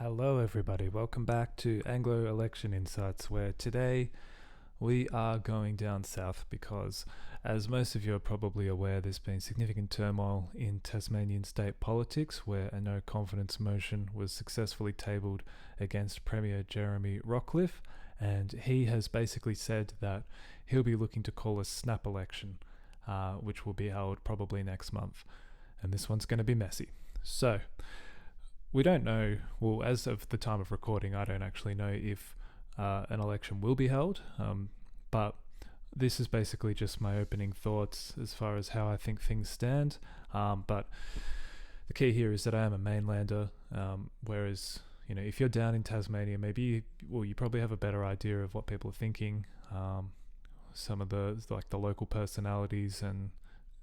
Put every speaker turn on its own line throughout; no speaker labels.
Hello, everybody. Welcome back to Anglo Election Insights, where today we are going down south because, as most of you are probably aware, there's been significant turmoil in Tasmanian state politics, where a no confidence motion was successfully tabled against Premier Jeremy Rockliff, and he has basically said that he'll be looking to call a snap election, which will be held probably next month. And this one's going to be messy. So, we don't know, well, as of the time of recording, I don't actually know if an election will be held, but this is basically just my opening thoughts as far as how I think things stand. But the key here is that I am a mainlander, whereas, if you're down in Tasmania, maybe, you probably have a better idea of what people are thinking, some of the local personalities and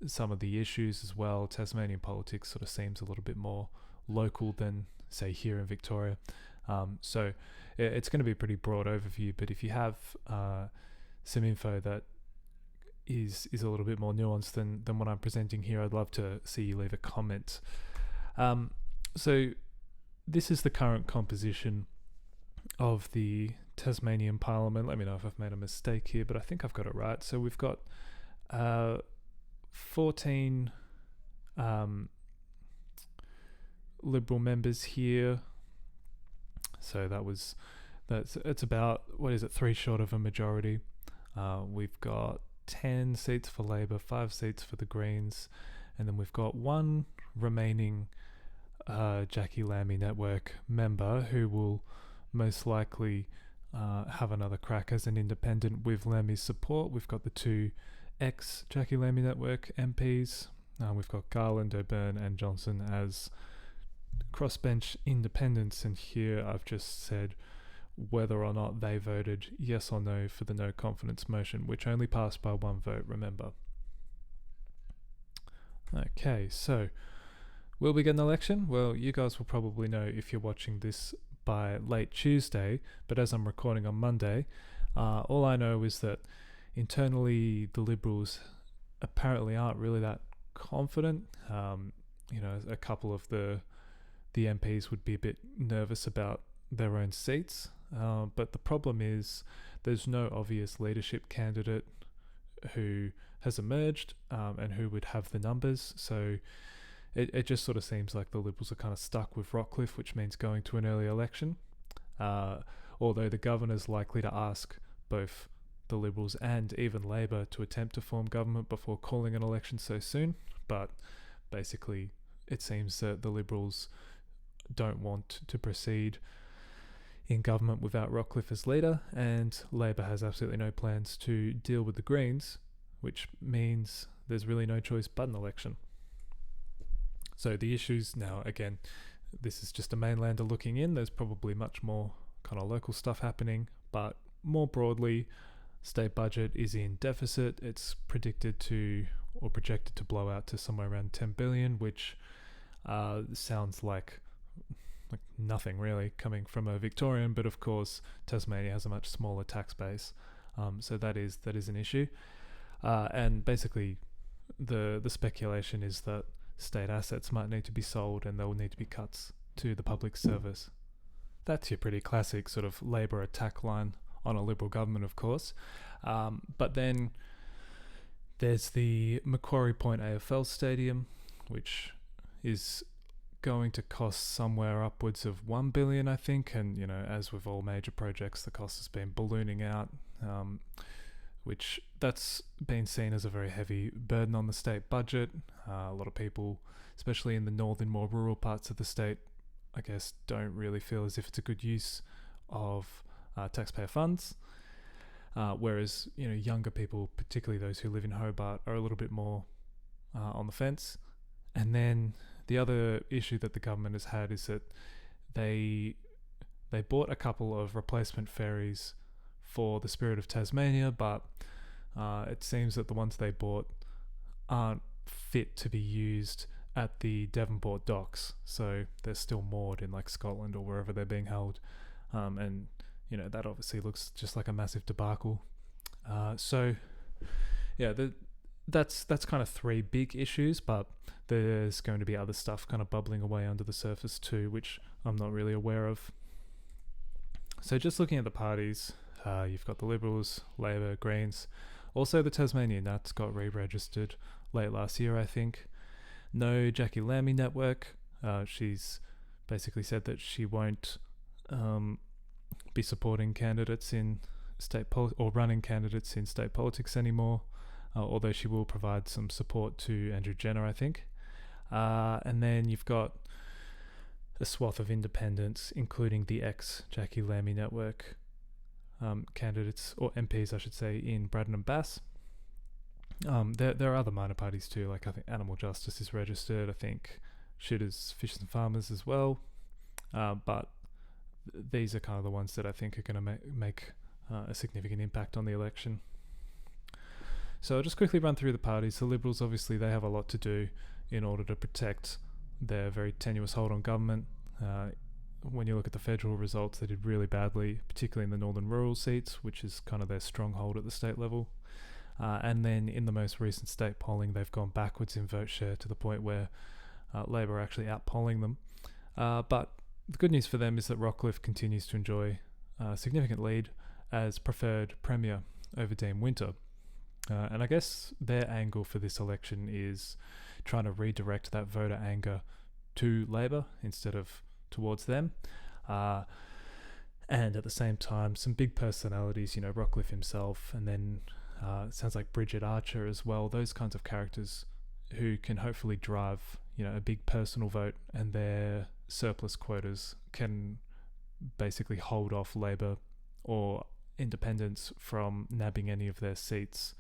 some of the issues as well. Tasmanian politics sort of seems a little bit more local than, say, here in Victoria. So it's going to be a pretty broad overview, but if you have some info that is a little bit more nuanced than what I'm presenting here, I'd love to see you leave a comment. So this is the current composition of the Tasmanian Parliament. Let me know if I've made a mistake here, but I think I've got it right. So we've got 14 Liberal members here, so it's about, 3 short of a majority. We've got 10 seats for Labor, 5 seats for the Greens, and then we've got one remaining Jackie Lamy Network member who will most likely have another crack as an independent with Lamy's support. We've got the 2 ex-Jackie Lamy Network MPs. We've got Garland, O'Byrne and Johnson as crossbench independents, and here I've just said whether or not they voted yes or no for the no confidence motion, which only passed by 1 vote, remember. Okay, so will we get an election? Well, you guys will probably know if you're watching this by late Tuesday, but as I'm recording on Monday, all I know is that internally the Liberals apparently aren't really that confident. A couple of the MPs would be a bit nervous about their own seats, but the problem is there's no obvious leadership candidate who has emerged and who would have the numbers, so it just sort of seems like the Liberals are kind of stuck with Rockliff, which means going to an early election, although the governor's likely to ask both the Liberals and even Labor to attempt to form government before calling an election so soon. But basically it seems that the Liberals don't want to proceed in government without Rockliff as leader, and Labor has absolutely no plans to deal with the Greens, which means there's really no choice but an election. So the issues now, again, this is just a mainlander looking in. There's probably much more kind of local stuff happening, but more broadly, state budget is in deficit. It's projected to blow out to somewhere around 10 billion, which sounds like nothing really coming from a Victorian, but of course Tasmania has a much smaller tax base, so that is an issue, and basically the speculation is that state assets might need to be sold and there will need to be cuts to the public service. That's your pretty classic sort of Labor attack line on a Liberal government, of course, but then there's the Macquarie Point AFL Stadium, which is going to cost somewhere upwards of 1 billion, I think, and as with all major projects, the cost has been ballooning out, which that's been seen as a very heavy burden on the state budget. A lot of people, especially in the northern, more rural parts of the state, I guess, don't really feel as if it's a good use of taxpayer funds, whereas younger people, particularly those who live in Hobart, are a little bit more on the fence. And then the other issue that the government has had is that they bought a couple of replacement ferries for the Spirit of Tasmania, but it seems that the ones they bought aren't fit to be used at the Devonport docks, so they're still moored in Scotland or wherever they're being held, and that obviously looks just like a massive debacle. So yeah, that's kind of three big issues, but there's going to be other stuff kind of bubbling away under the surface too, which I'm not really aware of. So just looking at the parties, you've got the Liberals, Labor, Greens. Also, the Tasmanian Nats got re-registered late last year, I think. No Jackie Lamy network. She's basically said that she won't be supporting candidates in or running candidates in state politics anymore. Although she will provide some support to Andrew Jenner, I think. And then you've got a swath of independents, including the ex-Jackie Lamy network candidates, or MPs, I should say, in Braddon and Bass. There are other minor parties too, like I think Animal Justice is registered, I think Shooters, Fishers and Farmers as well. But these are kind of the ones that I think are going to make a significant impact on the election. So I'll just quickly run through the parties. The Liberals, obviously, they have a lot to do in order to protect their very tenuous hold on government. When you look at the federal results, they did really badly, particularly in the northern rural seats, which is kind of their stronghold at the state level. And then in the most recent state polling, they've gone backwards in vote share to the point where Labor are actually out-polling them. But the good news for them is that Rockliff continues to enjoy a significant lead as preferred premier over Dean Winter. And I guess their angle for this election is trying to redirect that voter anger to Labor instead of towards them. And at the same time, some big personalities, Rockliff himself, and then it sounds like Bridget Archer as well, those kinds of characters who can hopefully drive, a big personal vote, and their surplus quotas can basically hold off Labor or independents from nabbing any of their seats.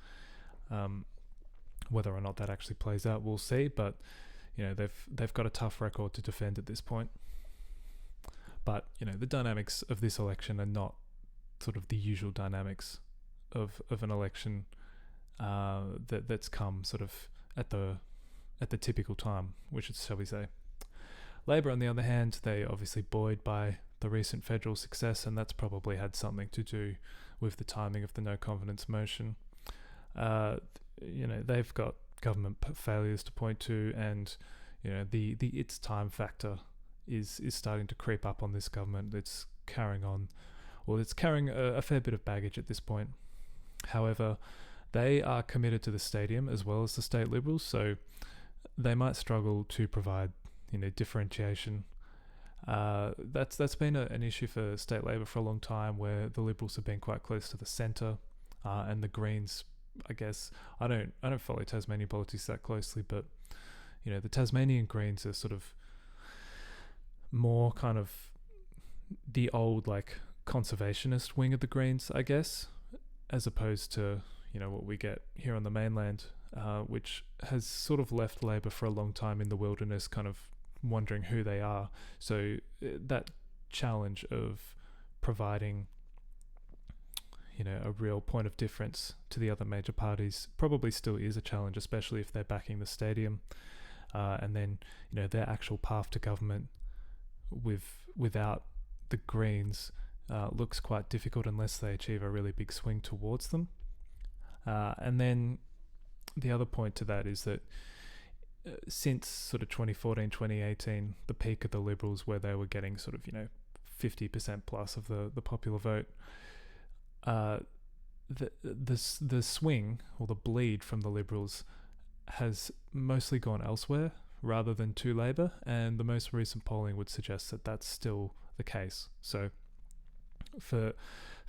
Whether or not that actually plays out, we'll see, but they've got a tough record to defend at this point. But the dynamics of this election are not sort of the usual dynamics of an election that's come sort of at the typical time, which is, shall we say. Labor, on the other hand, they obviously buoyed by the recent federal success, and that's probably had something to do with the timing of the no confidence motion. They've got government failures to point to, and the it's time factor is starting to creep up on this government. It's carrying a fair bit of baggage at this point. However, they are committed to the stadium as well as the state Liberals, so they might struggle to provide differentiation. That's been an issue for state Labor for a long time, where the Liberals have been quite close to the centre, and the Greens, I guess, I don't follow Tasmanian politics that closely, but the Tasmanian Greens are sort of more kind of the old conservationist wing of the Greens, I guess, as opposed to what we get here on the mainland, which has sort of left Labor for a long time in the wilderness, kind of wondering who they are. So that challenge of providing a real point of difference to the other major parties probably still is a challenge, especially if they're backing the stadium, and then their actual path to government without the Greens looks quite difficult unless they achieve a really big swing towards them. And then the other point to that is that since sort of 2014, 2018, the peak of the Liberals, where they were getting sort of 50% plus of the popular vote, the swing or the bleed from the Liberals has mostly gone elsewhere rather than to Labor, and the most recent polling would suggest that that's still the case. So for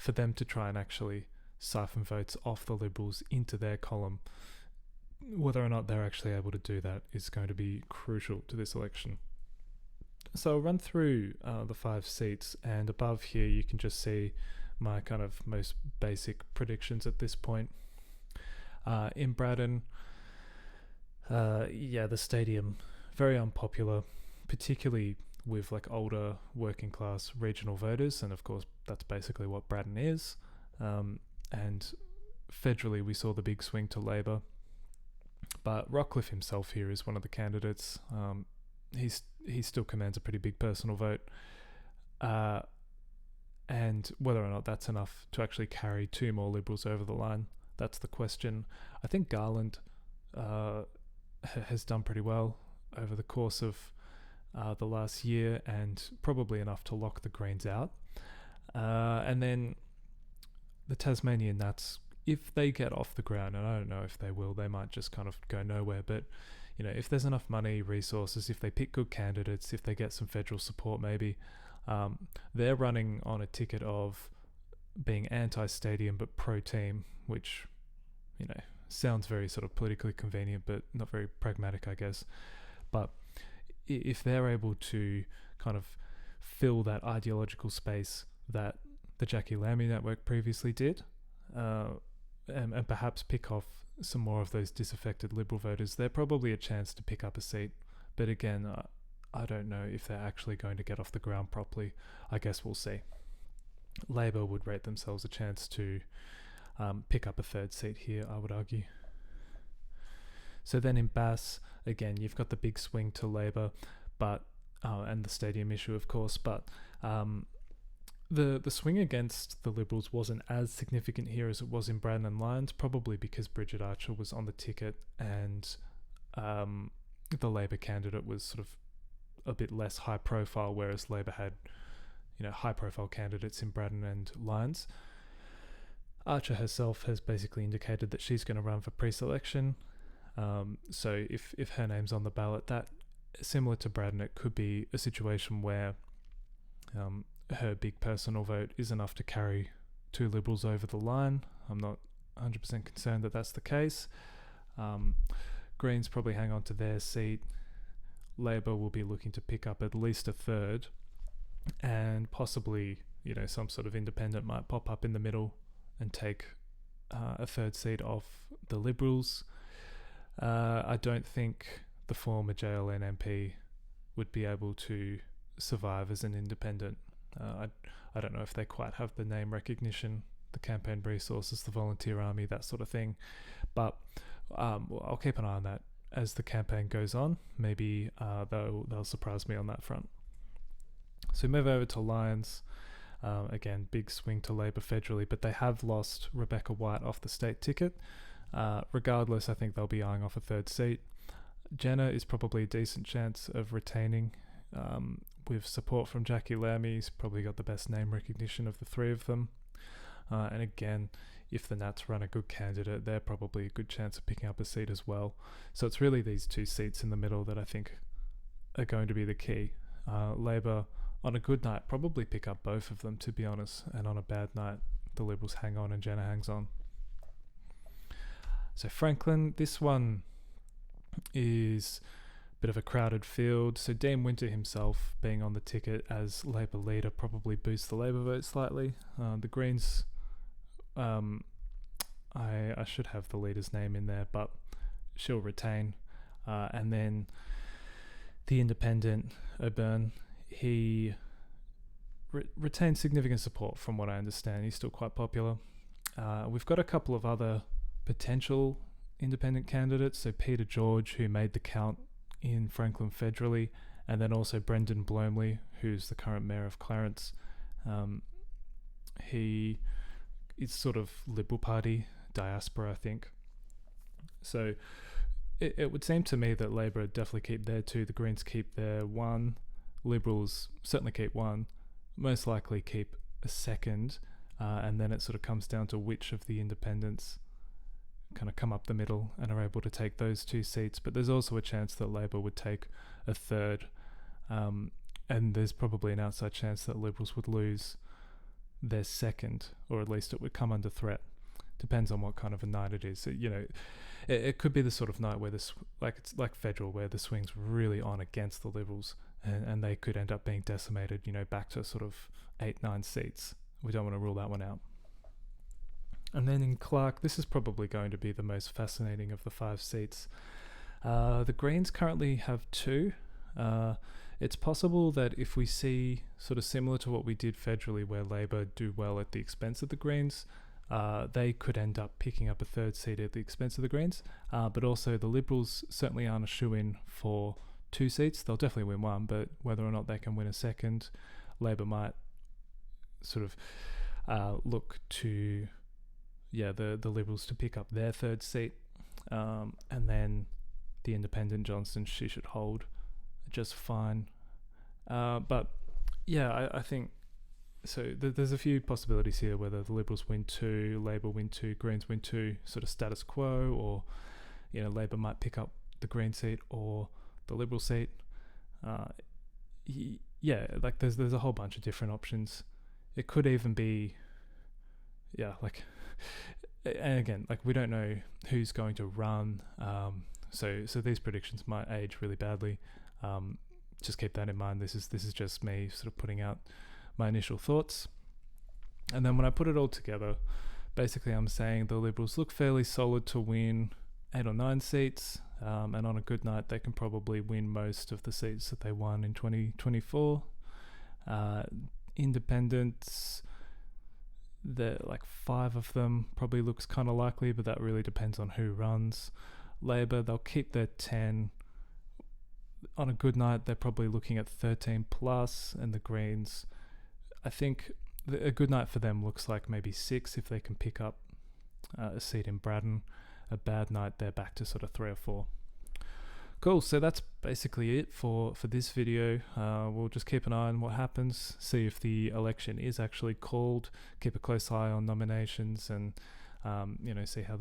them to try and actually siphon votes off the Liberals into their column, whether or not they're actually able to do that is going to be crucial to this election. So I'll run through the 5 seats, and above here you can just see my kind of most basic predictions at this point. In Braddon, the stadium, very unpopular, particularly with older working class regional voters, and of course that's basically what Braddon is. And federally we saw the big swing to Labor, but Rockliff himself here is one of the candidates. He still commands a pretty big personal vote, and whether or not that's enough to actually carry 2 more Liberals over the line, that's the question. I think Garland has done pretty well over the course of the last year, and probably enough to lock the Greens out. And then the Tasmanian Nats, if they get off the ground, and I don't know if they will, they might just kind of go nowhere, but if there's enough money, resources, if they pick good candidates, if they get some federal support maybe, they're running on a ticket of being anti-stadium but pro-team, which, sounds very sort of politically convenient but not very pragmatic, I guess. But if they're able to kind of fill that ideological space that the Jackie Lamy network previously did, and perhaps pick off some more of those disaffected Liberal voters, they're probably a chance to pick up a seat. But again, I don't know if they're actually going to get off the ground properly. I guess we'll see. Labor would rate themselves a chance to pick up a third seat here, I would argue. So then in Bass, again, you've got the big swing to Labor, but and the stadium issue, of course, but the swing against the Liberals wasn't as significant here as it was in Braddon and Lyons, probably because Bridget Archer was on the ticket and the Labor candidate was sort of a bit less high profile, whereas Labor had high profile candidates in Braddon and Lyons. Archer herself has basically indicated that she's going to run for pre-selection. So if her name's on the ballot, that, similar to Braddon, it could be a situation where her big personal vote is enough to carry two Liberals over the line. I'm not 100% concerned that that's the case. Greens probably hang on to their seat. Labor will be looking to pick up at least a third, and possibly some sort of independent might pop up in the middle and take a third seat off the Liberals. I don't think the former JLN MP would be able to survive as an independent. I don't know if they quite have the name recognition, the campaign resources, the volunteer army, that sort of thing. But I'll keep an eye on that as the campaign goes on. Maybe they'll surprise me on that front. So move over to Lyons. Again, big swing to Labor federally, but they have lost Rebecca White off the state ticket. Regardless, I think they'll be eyeing off a third seat. Jenna is probably a decent chance of retaining. With support from Jackie Lamy, he's probably got the best name recognition of the three of them. And again, if the Nats run a good candidate, they're probably a good chance of picking up a seat as well. So it's really these two seats in the middle that I think are going to be the key. Labor, on a good night, probably pick up both of them, to be honest. And on a bad night, the Liberals hang on and Jenna hangs on. So Franklin, this one is a bit of a crowded field. So Dean Winter himself being on the ticket as Labor leader probably boosts the Labor vote slightly. The Greens, I should have the leader's name in there, but she'll retain. And then the independent, O'Byrne, he retains significant support from what I understand. He's still quite popular. We've got a couple of other potential independent candidates. So Peter George, who made the count in Franklin federally, and then also Brendan Blomley, who's the current mayor of Clarence. He is sort of Liberal Party diaspora, I think. So it would seem to me that Labor definitely keep their two, the Greens keep their one, Liberals certainly keep one, most likely keep a second, and then it sort of comes down to which of the independents kind of come up the middle and are able to take those two seats. But there's also a chance that Labor would take a third, and there's probably an outside chance that Liberals would lose their second, or at least it would come under threat. Depends on what kind of a night it is. So, it could be the sort of night where it's like federal, where the swing's really on against the Liberals, and they could end up being decimated, back to sort of 8-9 seats. We don't want to rule that one out. And then in Clark, this is probably going to be the most fascinating of the 5 seats. The Greens currently have 2. It's possible that if we see sort of similar to what we did federally, where Labor do well at the expense of the Greens, they could end up picking up a third seat at the expense of the Greens. But also the Liberals certainly aren't a shoo-in for 2 seats. They'll definitely win one, but whether or not they can win a second, Labor might sort of look to the Liberals to pick up their third seat. And then the independent Johnson, she should hold just fine. But yeah, I think so. There's a few possibilities here, whether the Liberals win 2, Labor win 2, Greens win 2, sort of status quo, or Labor might pick up the Green seat or the Liberal seat. Yeah, like there's a whole bunch of different options. It could even be, and again, like we don't know who's going to run. So these predictions might age really badly. Just keep that in mind. This is just me sort of putting out my initial thoughts. And then when I put it all together, basically I'm saying the Liberals look fairly solid to win 8 or 9 seats. And on a good night, they can probably win most of the seats that they won in 2024. Independents, like 5 of them probably looks kind of likely, but that really depends on who runs. Labor, they'll keep their 10. On a good night, they're probably looking at 13 plus, and the Greens, I think a good night for them looks like maybe 6 if they can pick up a seat in Braddon. A bad night, they're back to sort of 3 or 4. Cool, so that's basically it for this video. We'll just keep an eye on what happens, see if the election is actually called, keep a close eye on nominations, and see how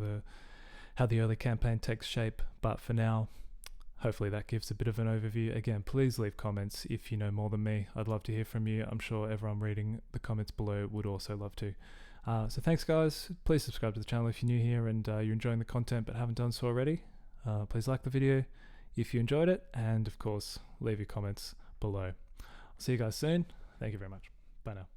the early campaign takes shape. But for now, hopefully that gives a bit of an overview. Again, please leave comments if you know more than me. I'd love to hear from you. I'm sure everyone reading the comments below would also love to. So thanks guys. Please subscribe to the channel if you're new here and you're enjoying the content but haven't done so already. Please like the video if you enjoyed it, and of course leave your comments below. I'll see you guys soon. Thank you very much. Bye now.